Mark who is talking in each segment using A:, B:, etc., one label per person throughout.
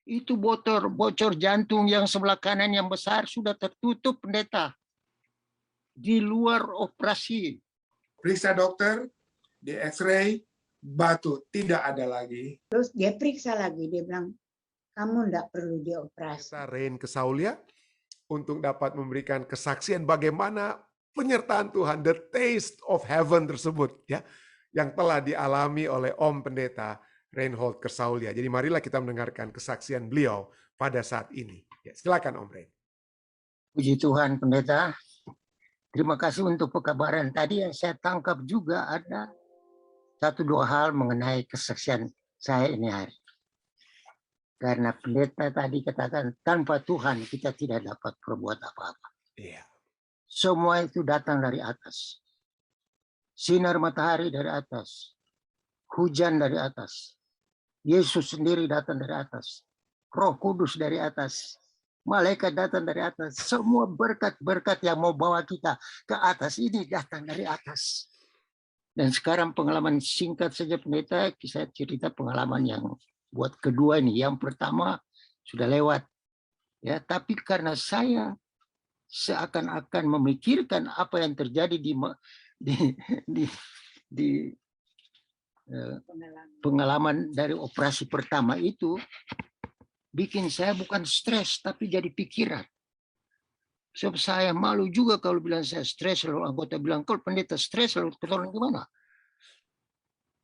A: Itu bocor jantung yang sebelah kanan yang besar sudah tertutup, pendeta. Di luar operasi.
B: Periksa dokter, di X-ray, batu tidak ada lagi.
C: Terus dia periksa lagi, dia bilang, kamu enggak perlu dioperasi.
D: Kita Rain ke Saulia untuk dapat memberikan kesaksian bagaimana penyertaan Tuhan, the taste of heaven tersebut, ya, yang telah dialami oleh Om Pendeta Reinhold Kersaulia. Jadi marilah kita mendengarkan kesaksian beliau pada saat ini. Ya, silakan Om Rein.
A: Puji Tuhan, pendeta. Terima kasih untuk pekabaran tadi yang saya tangkap juga ada satu dua hal mengenai kesaksian saya ini hari. Karena pendeta tadi katakan tanpa Tuhan kita tidak dapat berbuat apa-apa.
D: Iya.
A: Semua itu datang dari atas. Sinar matahari dari atas. Hujan dari atas. Yesus sendiri datang dari atas. Roh Kudus dari atas. Malaikat datang dari atas. Semua berkat-berkat yang mau bawa kita ke atas ini datang dari atas. Dan sekarang pengalaman singkat saja pendeta, saya cerita pengalaman yang buat kedua ini. Yang pertama sudah lewat. Ya, tapi karena saya seakan-akan memikirkan apa yang terjadi di pengalaman dari operasi pertama itu bikin saya bukan stres tapi jadi pikiran. Sebab saya malu juga kalau bilang saya stres, lalu anggota bilang kalau pendeta stres lalu ketolong gimana?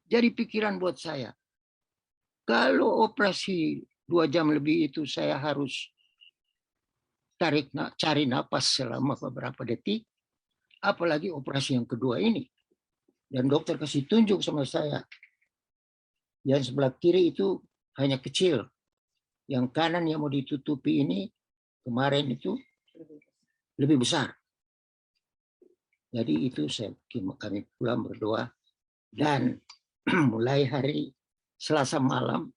A: Jadi pikiran buat saya. Kalau operasi 2 jam lebih itu saya harus cari napas selama beberapa detik, apalagi operasi yang kedua ini. Dan dokter kasih tunjuk sama saya. Yang sebelah kiri itu hanya kecil. Yang kanan yang mau ditutupi ini, kemarin itu lebih besar. Jadi itu kami pulang berdoa. Dan mulai hari Selasa malam,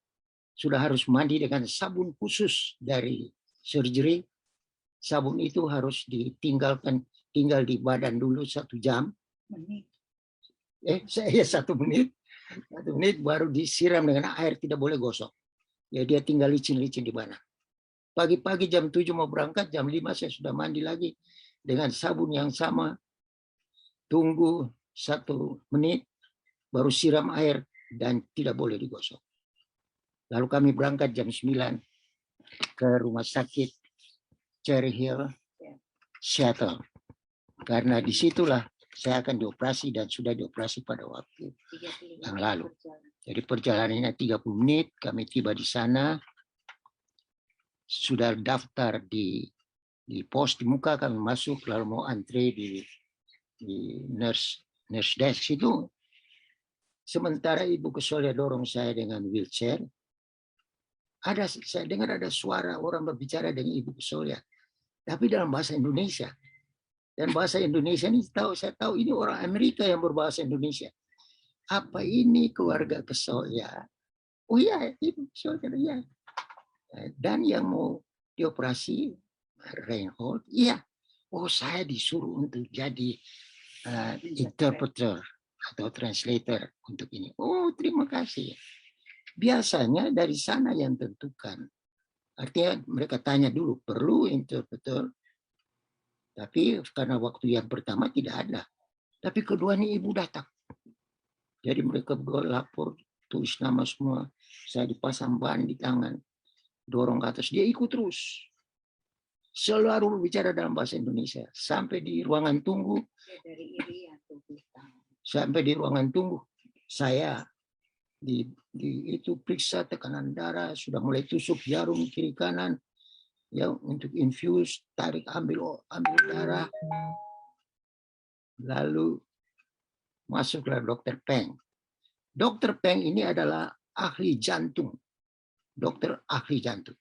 A: sudah harus mandi dengan sabun khusus dari surgery. Sabun itu harus tinggal di badan dulu 1 jam. Saya 1 menit. 1 menit baru disiram dengan air, tidak boleh gosok. Ya dia tinggal licin-licin di mana. Pagi-pagi jam 7 mau berangkat, jam 5 saya sudah mandi lagi dengan sabun yang sama. Tunggu 1 menit, baru siram air dan tidak boleh digosok. Lalu kami berangkat jam 9 ke rumah sakit Cherry Hill, Seattle. Karena disitulah saya akan dioperasi dan sudah dioperasi pada waktu yang lalu. Jadi perjalanannya 30 menit, kami tiba di sana. Sudah daftar di pos di muka, kami masuk lalu mau antre di nurse desk itu. Sementara Ibu Kesolia dorong saya dengan wheelchair, saya dengar ada suara orang berbicara dengan Ibu Kesolia, tapi dalam bahasa Indonesia. Dan bahasa Indonesia ini saya tahu ini orang Amerika yang berbahasa Indonesia. Apa ini keluarga Kesolia? Oh iya, Ibu Kesolia, iya. Dan yang mau dioperasi Reinhold, iya. Oh saya disuruh untuk jadi interpreter atau translator untuk ini. Oh terima kasih. Biasanya dari sana yang tentukan. Artinya mereka tanya dulu, perlu interpreter? Tapi karena waktu yang pertama tidak ada. Tapi kedua ini ibu datang. Jadi mereka berdua lapor, tulis nama semua. Saya dipasang ban di tangan. Dorong ke atas. Dia ikut terus. Selalu berbicara dalam bahasa Indonesia. Sampai di ruangan tunggu. Sampai di ruangan tunggu. Saya itu periksa tekanan darah. Sudah mulai tusuk jarum kiri kanan. Ya, untuk infuse, tarik, ambil darah. Lalu masuklah Dr. Peng. Dr. Peng ini adalah ahli jantung. Dokter ahli jantung.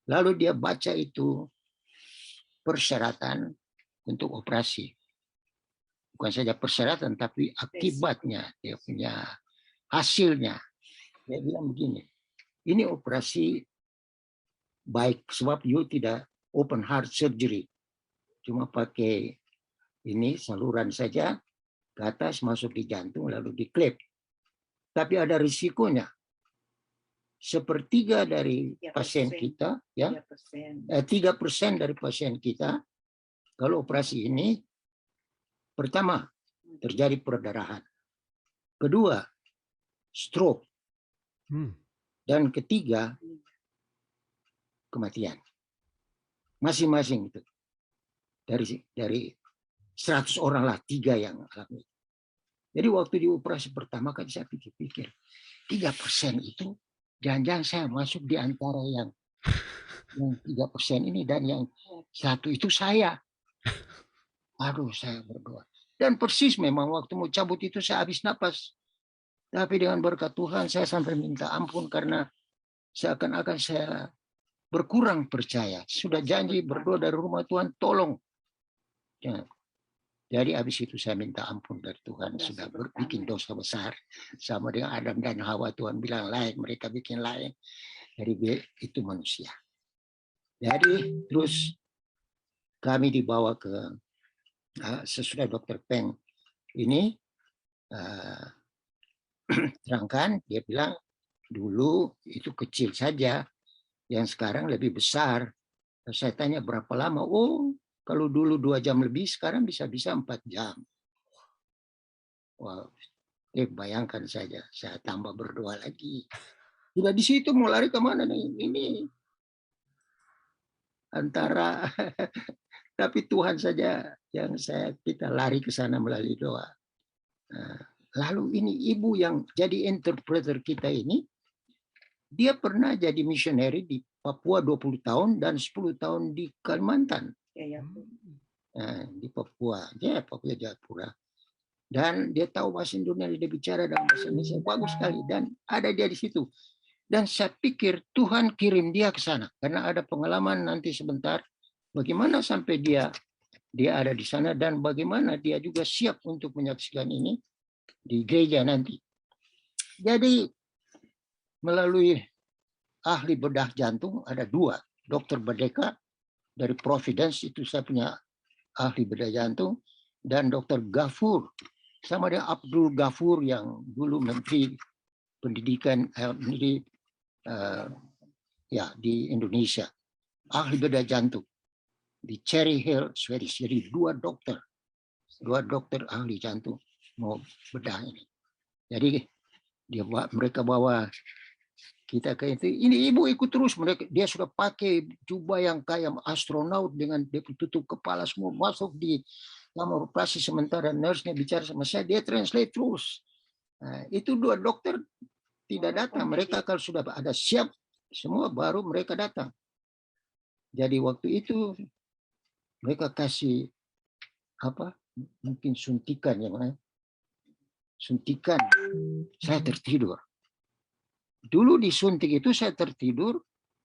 A: Lalu dia baca itu persyaratan untuk operasi. Bukan saja persyaratan, tapi akibatnya, dia punya hasilnya. Dia bilang begini, ini operasi baik sebab you tidak open heart surgery, cuma pakai ini saluran saja ke atas masuk di jantung lalu diklip. Tapi ada risikonya. sepertiga dari pasien
C: 3%.
A: kita, ya,
C: 3%.
A: 3% dari pasien kita, kalau operasi ini, pertama, terjadi perdarahan. Kedua, stroke. Dan ketiga, kematian. Masing-masing itu. Dari 100 orang lah 3 yang alami. Jadi waktu di operasi pertama kan saya pikir-pikir, 3% itu jangan-jangan saya masuk di antara yang 3% ini dan yang 1 itu saya. Aduh, saya berdoa. Dan persis memang waktu mau cabut itu saya habis napas. Tapi dengan berkat Tuhan saya sampai minta ampun karena seakan-akan saya berkurang percaya. Sudah janji berdoa dari rumah Tuhan, tolong. Ya. Jadi habis itu saya minta ampun dari Tuhan. Sudah bikin dosa besar. Sama dengan Adam dan Hawa, Tuhan bilang lain, mereka bikin lain. Jadi itu manusia. Jadi terus kami dibawa ke sesudah Dokter Peng ini terangkan, dia bilang dulu itu kecil saja, yang sekarang lebih besar. Saya tanya berapa lama? Oh, kalau dulu 2 jam lebih, sekarang bisa-bisa 4 jam. Wow, bayangkan saja, saya tambah berdoa lagi. Sudah di situ mau lari kemana nih? Ini antara, tapi Tuhan saja yang kita lari ke sana melalui doa. Lalu ini ibu yang jadi interpreter kita ini, dia pernah jadi misioneri di Papua 20 tahun dan 10 tahun di Kalimantan. Di Papua, Papua Jayapura. Dan dia tahu bahasa Indonesia, dia bicara dalam bahasa Indonesia bagus sekali dan ada dia di situ. Dan saya pikir Tuhan kirim dia ke sana karena ada pengalaman nanti sebentar bagaimana sampai dia ada di sana dan bagaimana dia juga siap untuk menyaksikan ini di gereja nanti. Jadi melalui ahli bedah jantung ada 2, Dr. Badeka dari Providence, itu saya punya ahli bedah jantung, dan Dr. Gafur sama dengan Abdul Gafur yang dulu Menteri Pendidikan di Indonesia, ahli bedah jantung di Cherry Hill, Swedish. Jadi 2 dokter ahli jantung mau bedah ini. Jadi mereka bawa kita ke itu. Ini ibu ikut terus, dia sudah pakai jubah yang kayak astronaut dengan dia tutup kepala semua, masuk di kamar operasi sementara nurse-nya bicara sama saya, dia translate terus. Nah, itu 2 dokter tidak datang, mereka kalau sudah ada siap semua baru mereka datang. Jadi waktu itu mereka kasih mungkin suntikan suntikan, saya tertidur. Dulu disuntik itu saya tertidur,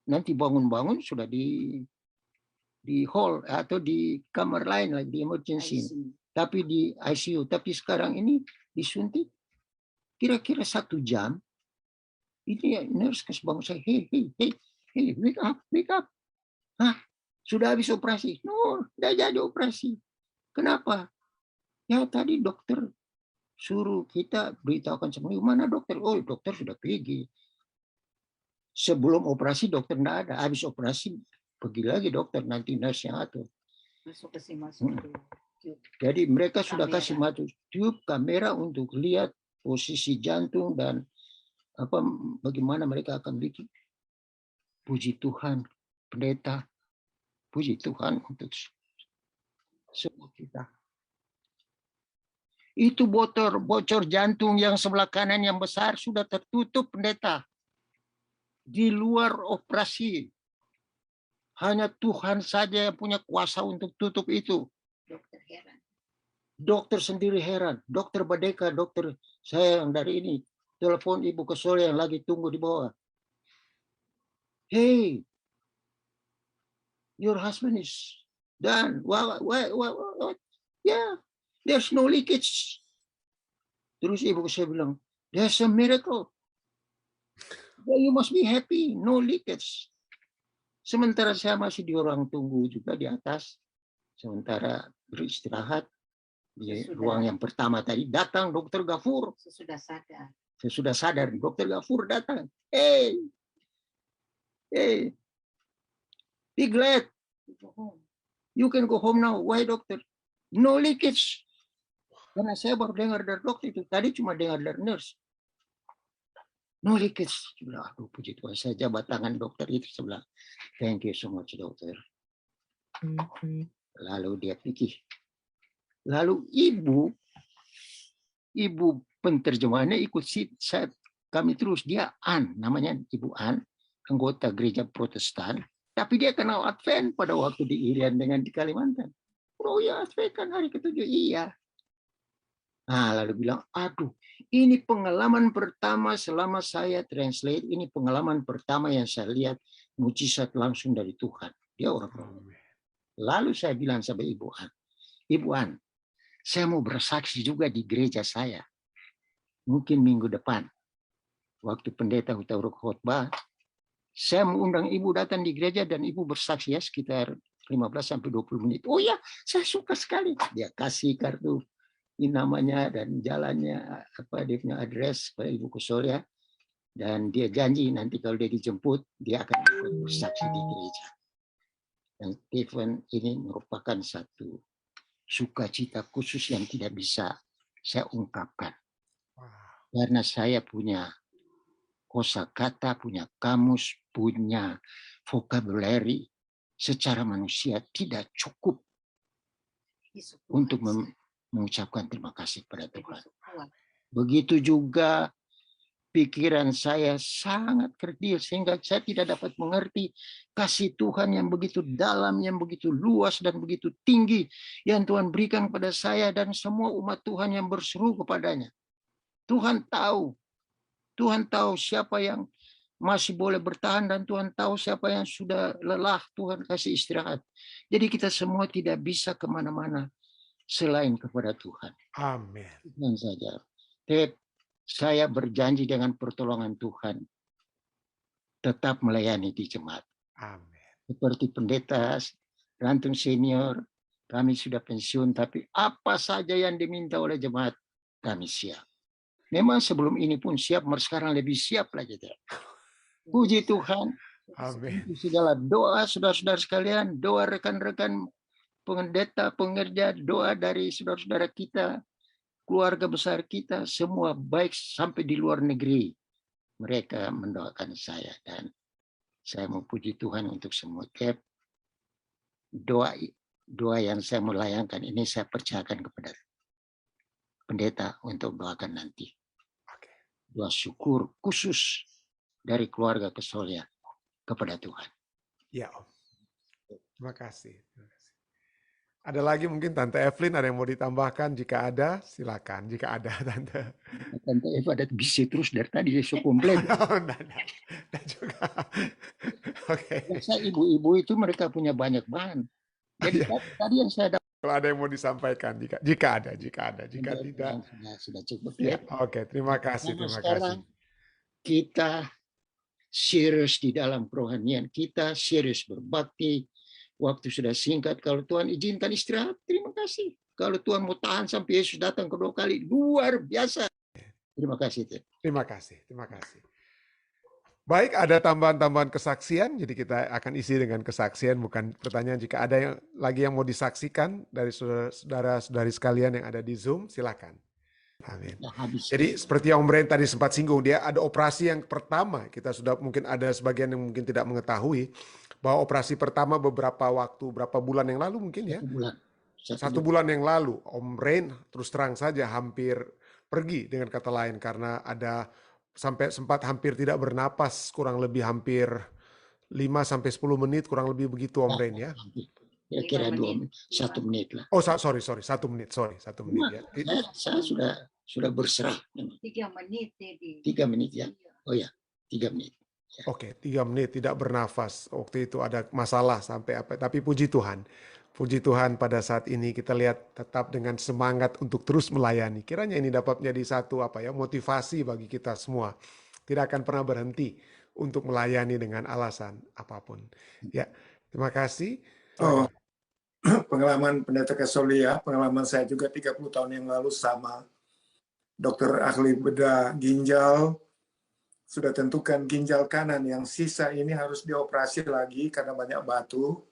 A: nanti bangun-bangun sudah di hall atau di kamar lain lagi di emergency, tapi di ICU. Tapi sekarang ini disuntik kira-kira 1 jam. Ini nurse kasih bangun saya, hey, wake up. Hah, sudah habis operasi? No, sudah jadi operasi. Kenapa? Ya tadi dokter suruh kita beritahukan semuanya. Mana dokter? Oh, dokter sudah pergi. Sebelum operasi dokter tidak ada. Habis operasi pergi lagi dokter, nanti nurse yang atur. Jadi mereka sudah kasih masuk tube kamera untuk lihat posisi jantung dan bagaimana mereka akan bikin. Puji Tuhan, pendeta. Puji Tuhan untuk semua kita. Itu bocor jantung yang sebelah kanan yang besar sudah tertutup, pendeta. Di luar operasi. Hanya Tuhan saja yang punya kuasa untuk tutup itu.
C: Dokter heran.
A: Dokter sendiri heran. Dokter Badeka, dokter saya yang dari ini, telepon Ibu Kesole yang lagi tunggu di bawah. Hey, your husband is done. What? Yeah, there's no leakage. Terus Ibu Kesole bilang, there's a miracle. You must be happy, no leakage. Sementara saya masih di ruang tunggu juga di atas. Sementara beristirahat di ruang yang pertama tadi, datang Dokter Gafur.
C: Sesudah sadar.
A: Saya sudah sadar, Dokter Gafur datang. Hey, Hey, be glad. You can go home now. Why, dokter? No leakage. Karena saya baru dengar dari dokter itu. Tadi cuma dengar dari nurse. No leakage. Saya bilang, aduh puji Tuhan. Saya jabat tangan dokter itu. Saya bilang, thank you so much, dokter. Lalu dia pikir. Lalu ibu penterjemahnya ikut saya, kami terus. Dia namanya Ibu An, anggota gereja Protestan. Tapi dia kenal Advent pada waktu di Irian dengan di Kalimantan. Oh ya, Advent kan hari ke-7. Iya. Nah, lalu bilang, aduh, ini pengalaman pertama selama saya translate, ini pengalaman pertama yang saya lihat mujizat langsung dari Tuhan. Dia orang Romawi. Lalu saya bilang sama Ibu An, saya mau bersaksi juga di gereja saya. Mungkin minggu depan, waktu pendeta Hutauruk khotbah, saya mengundang ibu datang di gereja dan ibu bersaksi ya sekitar 15-20 menit. Oh ya, saya suka sekali. Dia kasih kartu ini namanya dan jalannya, dia punya address pada Ibu Kusolia. Dan dia janji nanti kalau dia dijemput, dia akan ikut bersaksi di gereja. Dan Stephen ini merupakan satu sukacita khusus yang tidak bisa saya ungkapkan. Karena saya punya kosakata, punya kamus, punya vocabulary secara manusia tidak cukup untuk mengucapkan terima kasih pada Tuhan. Begitu juga pikiran saya sangat kerdil sehingga saya tidak dapat mengerti kasih Tuhan yang begitu dalam, yang begitu luas dan begitu tinggi yang Tuhan berikan kepada saya dan semua umat Tuhan yang berseru kepadanya. Tuhan tahu siapa yang masih boleh bertahan dan Tuhan tahu siapa yang sudah lelah, Tuhan kasih istirahat. Jadi kita semua tidak bisa kemana-mana selain kepada Tuhan.
D: Amin.
A: Dan saja. Saya berjanji dengan pertolongan Tuhan tetap melayani di jemaat.
D: Amin.
A: Seperti pendeta Rantung senior, kami sudah pensiun, tapi apa saja yang diminta oleh jemaat, kami siap. Memang sebelum ini pun siap, sekarang lebih siap lagi. Puji Tuhan.
D: Amin.
A: Segala doa saudara-saudara sekalian, doa rekan-rekan pendeta, pengerja, doa dari saudara-saudara kita, keluarga besar kita, semua baik sampai di luar negeri. Mereka mendoakan saya dan saya memuji Tuhan untuk semua. Doa yang saya melayangkan ini saya percayakan kepada pendeta untuk doakan nanti. Doa syukur khusus dari keluarga Kusolia kepada Tuhan.
D: Ya, Om. Terima kasih. Ada lagi mungkin Tante Evelyn ada yang mau ditambahkan? Jika ada, silakan. Jika ada, Tante.
A: Tante Eva ada bisa terus dari tadi saya komplain.
D: Dan juga. Oke.
A: Biasa ibu-ibu itu mereka punya banyak bahan. Jadi tadi yang saya dapat.
D: Kalau ada yang mau disampaikan, jika ada. Jika tidak,
A: sudah cukup
D: ya. Oke, terima kasih.
A: Sekarang kita serius di dalam kerohanian, kita serius berbakti. Waktu sudah singkat, kalau Tuhan izinkan istirahat, terima kasih. Kalau Tuhan mau tahan sampai Yesus datang kedua kali, luar biasa. Terima kasih.
D: Terima kasih. Baik, ada tambahan-tambahan kesaksian, jadi kita akan isi dengan kesaksian, bukan pertanyaan. Jika ada yang lagi yang mau disaksikan dari saudara-saudari sekalian yang ada di Zoom, silakan. Amin. Jadi seperti yang Om Ren tadi sempat singgung, dia ada operasi yang pertama. Kita sudah mungkin ada sebagian yang mungkin tidak mengetahui bahwa operasi pertama berapa bulan yang lalu mungkin ya. Satu bulan yang lalu Om Ren terus terang saja hampir pergi dengan kata lain karena ada sampai sempat hampir tidak bernapas, kurang lebih hampir 5-10 menit kurang lebih begitu Om Ren ya.
A: Kira-kira 1 menit lah.
D: Oh, sorry, 1 menit, ya.
A: Saya sudah berserah.
C: 3 menit.
A: 3 menit ya. Oh ya, 3 menit. Ya.
D: Oke, 3 menit tidak bernafas. Waktu itu ada masalah sampai apa? Tapi puji Tuhan pada saat ini kita lihat tetap dengan semangat untuk terus melayani. Kiranya ini dapat menjadi satu motivasi bagi kita semua. Tidak akan pernah berhenti untuk melayani dengan alasan apapun. Ya, terima kasih.
B: Oh, pengalaman pendeta Kusolia, pengalaman saya juga 30 tahun yang lalu sama dokter ahli bedah ginjal, sudah tentukan ginjal kanan yang sisa ini harus dioperasi lagi karena banyak batu.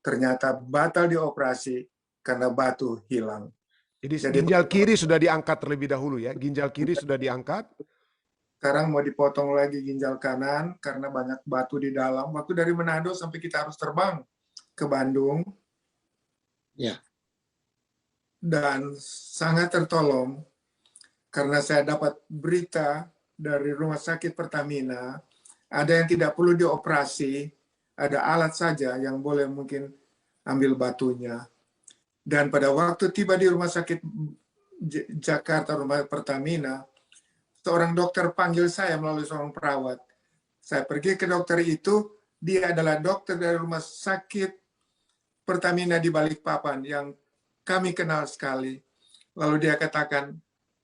B: Ternyata batal dioperasi karena batu hilang.
D: Jadi
B: Jadi
D: ginjal kiri sudah diangkat terlebih dahulu ya. Ginjal kiri sudah diangkat.
B: sekarang mau dipotong lagi ginjal kanan karena banyak batu di dalam. Waktu dari Manado sampai kita harus terbang ke Bandung.
A: Ya.
B: Dan sangat tertolong karena saya dapat berita dari Rumah Sakit Pertamina, ada yang tidak perlu dioperasi, ada alat saja yang boleh mungkin ambil batunya. Dan pada waktu tiba di Rumah Sakit Jakarta, Rumah Pertamina, seorang dokter panggil saya melalui seorang perawat. Saya pergi ke dokter itu, dia adalah dokter dari Rumah Sakit Pertamina di Balikpapan yang kami kenal sekali. Lalu dia katakan,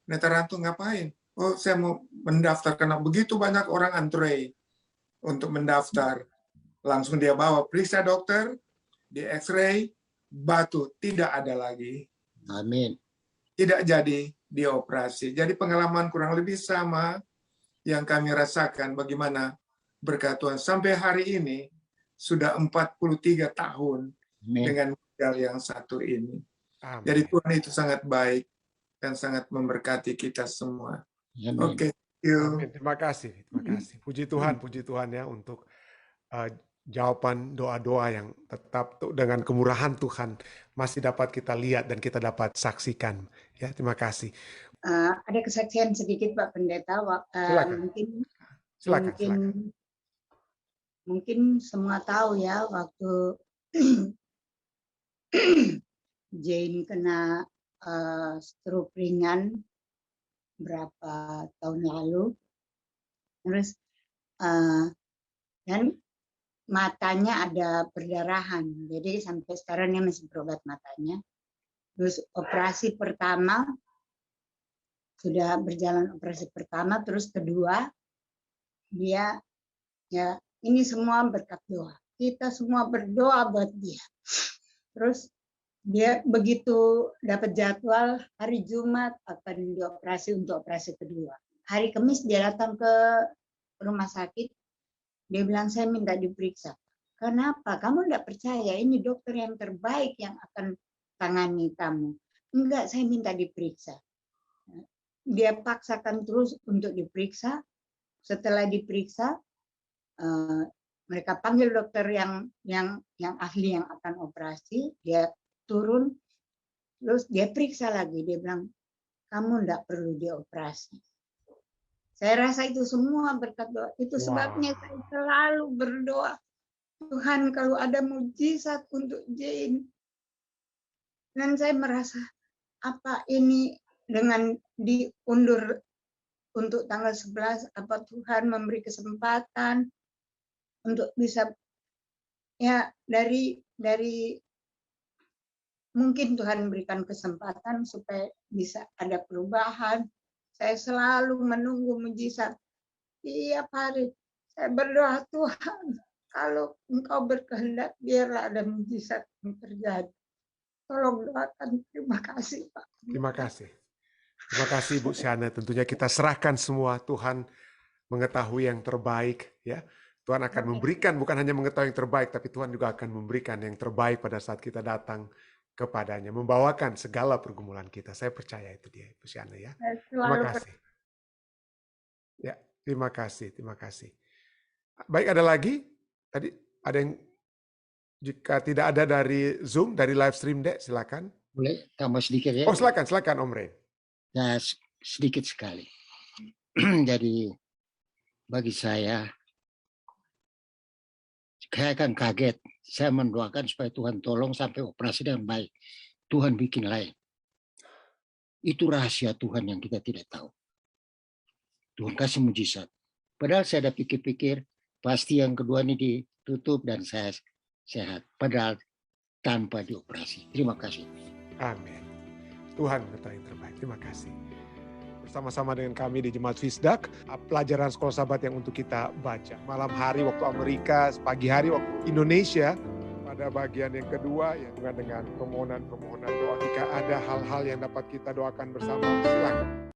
B: Netaranto ngapain? Oh, saya mau mendaftar karena begitu banyak orang antre untuk mendaftar. Langsung dia bawa, periksa dokter, di X-ray, batu tidak ada lagi.
A: Amin.
B: Tidak jadi dioperasi. Jadi pengalaman kurang lebih sama yang kami rasakan bagaimana berkat Tuhan. Sampai hari ini sudah 43 tahun
A: Amin.
B: dengan modal yang satu ini.
D: Amin.
B: Jadi Tuhan itu sangat baik dan sangat memberkati kita semua.
A: Amin.
B: Oke, thank you.
D: Amin. Terima kasih. Puji Tuhan ya untuk jawaban doa-doa yang tetap dengan kemurahan Tuhan masih dapat kita lihat dan kita dapat saksikan. Ya, terima kasih.
C: Ada kesaksian sedikit Pak Pendeta.
D: Silakan. Silakan.
C: Mungkin semua tahu ya waktu Jane kena stroke ringan berapa tahun lalu, terus dan matanya ada perdarahan, jadi sampai sekarang dia masih berobat matanya. Terus operasi pertama sudah berjalan, operasi pertama, terus kedua dia ya ini semua berkat doa. Kita semua berdoa buat dia. Terus dia begitu dapat jadwal hari Jumat akan dioperasi untuk operasi kedua. Hari Kamis dia datang ke rumah sakit. Dia bilang, saya minta diperiksa. Kenapa? Kamu tidak percaya, ini dokter yang terbaik yang akan tangani kamu. Enggak, saya minta diperiksa. Dia paksakan terus untuk diperiksa. Setelah diperiksa, mereka panggil dokter yang ahli yang akan operasi. Dia turun, terus dia periksa lagi. Dia bilang, kamu tidak perlu dioperasi. Saya rasa itu semua berkat doa. Itu sebabnya saya selalu berdoa. Tuhan, kalau ada mujizat untuk Jane. Dan saya merasa, apa ini dengan diundur untuk tanggal 11, apa Tuhan memberi kesempatan untuk bisa, ya dari mungkin Tuhan memberikan kesempatan supaya bisa ada perubahan. Saya selalu menunggu mujizat. Tiap hari saya berdoa, Tuhan, kalau Engkau berkehendak, biarlah ada mujizat yang terjadi. Tolong doakan. Terima kasih, Pak.
D: Terima kasih. Terima kasih Bu Shana. Tentunya kita serahkan semua, Tuhan mengetahui yang terbaik. Ya, Tuhan akan memberikan, bukan hanya mengetahui yang terbaik, tapi Tuhan juga akan memberikan yang terbaik pada saat kita datang kepadanya, membawakan segala pergumulan kita. Saya percaya itu dia, Bu Shana ya. Terima kasih. Ya, terima kasih, terima kasih. Baik, ada lagi? Tadi ada yang, jika tidak ada dari Zoom, dari live stream, Dek, silakan.
A: Boleh tambah sedikit ya?
D: Oh, silakan Om Ren.
A: Ya, sedikit sekali. Jadi bagi saya akan kaget. Saya mendoakan supaya Tuhan tolong sampai operasi dengan baik. Tuhan bikin lain. Itu rahasia Tuhan yang kita tidak tahu. Tuhan kasih mujizat. Padahal saya ada pikir-pikir, pasti yang kedua ini ditutup dan saya sehat. Padahal tanpa dioperasi. Terima kasih.
D: Amin. Tuhan mengetahui yang terbaik. Terima kasih. Bersama-sama dengan kami di Jemaat Fisdak, pelajaran sekolah sahabat yang untuk kita baca. Malam hari waktu Amerika, pagi hari waktu Indonesia, pada bagian yang kedua, yang dengan permohonan-permohonan doa. Jika ada hal-hal yang dapat kita doakan bersama, silakan.